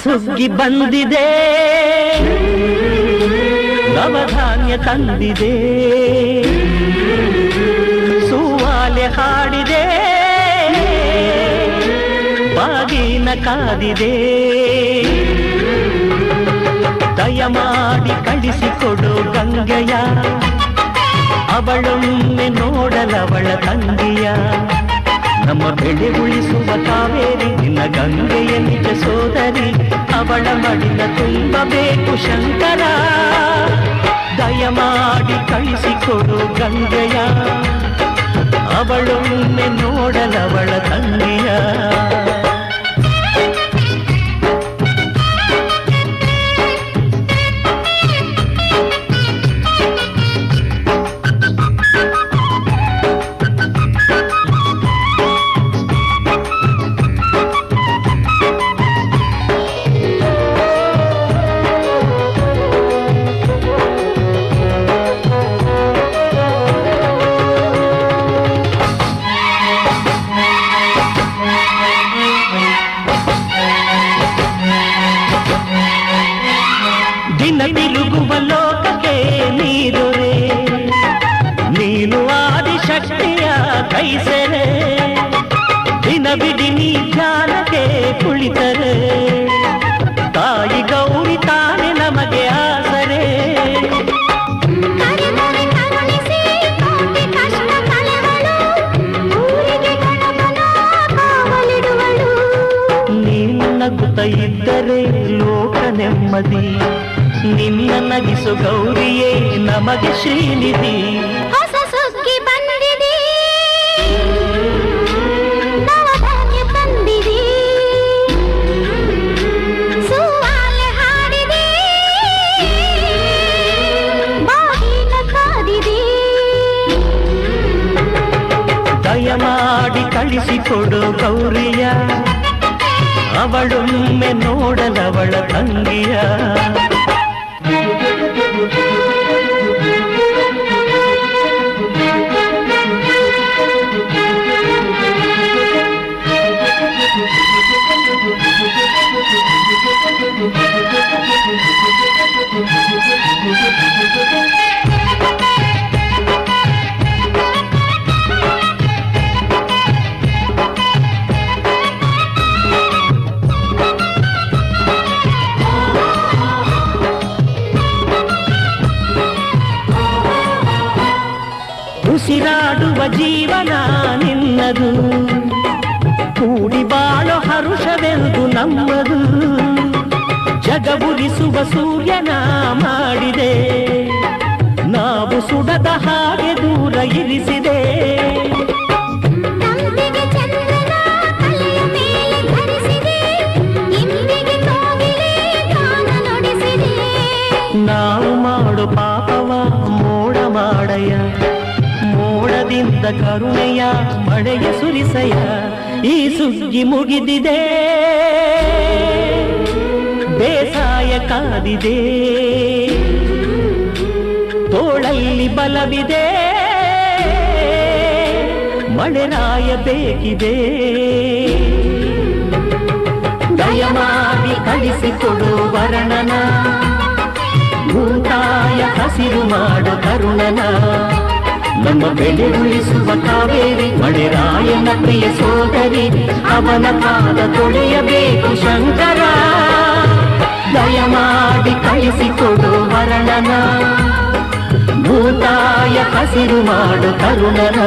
ಸುಗ್ಗಿ ಬಂದಿದೆ, ನವಧಾನ್ಯ ತಂದಿದೆ, ಸೂವಾಲೆ ಹಾಡಿದೆ, ಬಾಗಿನ ಕಾದಿದೆ. ದಯಮಾಡಿ ಕಳಿಸಿಕೊಡು ಗಂಗೆಯ, ಅವಳೊಮ್ಮೆ ನೋಡಲವಳ ತಂಗಿಯ. ನಮ್ಮ ಬೆಳೆ ಉಳಿಸುವ ಕಾವೇರಿ ನಿನ್ನ ಗಂಗೆಯ ನಿಜ ಸೋದರಿ, ಅವಳ ಮಡಿಲ ತುಂಬಬೇಕು ಶಂಕರ. ದಯಮಾಡಿ ಕಳಿಸಿಕೊಡು ಗಂಗೆಯ, ಅವಳೊಮ್ಮೆ ನೋಡಲವಳ ತಂಗಿಯ. ತಿರುಗುವ ಲೋಕಕ್ಕೆ ನೀರುರೆ, ನೀನು ಆದಿಶಕ್ತಿಯ ಕೈಸೆರೆ. ದಿನವಿಡಿ ನೀ ಧ್ಯಾನಕ್ಕೆ ಕುಳಿತರೆ, ತಾಯಿ ಗೌರಿ ತಾನೆ ನಮಗೆ ಆಸರೆ. ನೀನು ನಗುತ್ತ ಇದ್ದರೆ ಲೋಕ ನೆಮ್ಮದಿ, ನಿನ್ನ ನಗಿಸು ಗೌರಿಯೇ ನಮಗೆ ಶ್ರೀನಿಧಿ. ಹೊಸ ಸುಗ್ಗಿ ಬಂದಿದೆ, ನವಧಾನ್ಯ ತಂದಿದೆ, ಸೂವಾಲೆ ಹಾಡಿದೆ, ಬಾಗಿನ ಕಾದಿದೆ. ದಯಮಾಡಿ ಕಳಿಸಿಕೊಡು ಗೌರಿಯ, ಅವಳೊಮ್ಮೆ ನೋಡಲವಳ ತಂಗಿಯ. ಉಸಿರಾಡುವ ಜೀವನ ನಿನ್ನದು, ಕೂಡಿ ಬಾಳೋ ಹರುಷವೆಂದು ನಮ್ಮದು. ಜಗಬುರಿಸುವ ಸೂರ್ಯನ ಮಾಡಿದೆ, ನಾವು ಸುಡದ ಹಾಗೆ ದೂರ ಇರಿಸಿದೆ. ನಾವು ಮಾಡೋ ಪಾಪವ ಮೋಡ ಮಾಡಯ್ಯ, ಮೋಡದಿಂದ ಕರುಣೆಯ ಮಳೆಯ ಸುರಿಸಯ. ಈ ಸುಗ್ಗಿ ಮುಗಿದಿದೆ, ಬೇಸಾಯ ಕಾದಿದೆ, ತೋಳಲ್ಲಿ ಬಲವಿದೆ, ಮಳೆರಾಯ ಬೇಕಿದೆ. ದಯಮಾಡಿ ಕಳಿಸಿಕೊಡು ವರ್ಣನ, ಭೂತಾಯ ಹಸಿರು ಮಾಡು ಕರುಣನ. ನಮ್ಮ ಬೆಳೆ ಉಳಿಸುವ ಕಾವೇರಿ ಮಳೆರಾಯನ ಪ್ರಿಯ ಸೋದರಿ, ಅವನ ಪಾದ ತೊಳೆಯಬೇಕು ಶಂಕರ. ದಯಮಾಡಿ ಕಳಿಸಿಕೊಡು ವರ್ಣನ, ಭೂತಾಯ ಹಸಿರು ಮಾಡು ಕರುಣನ.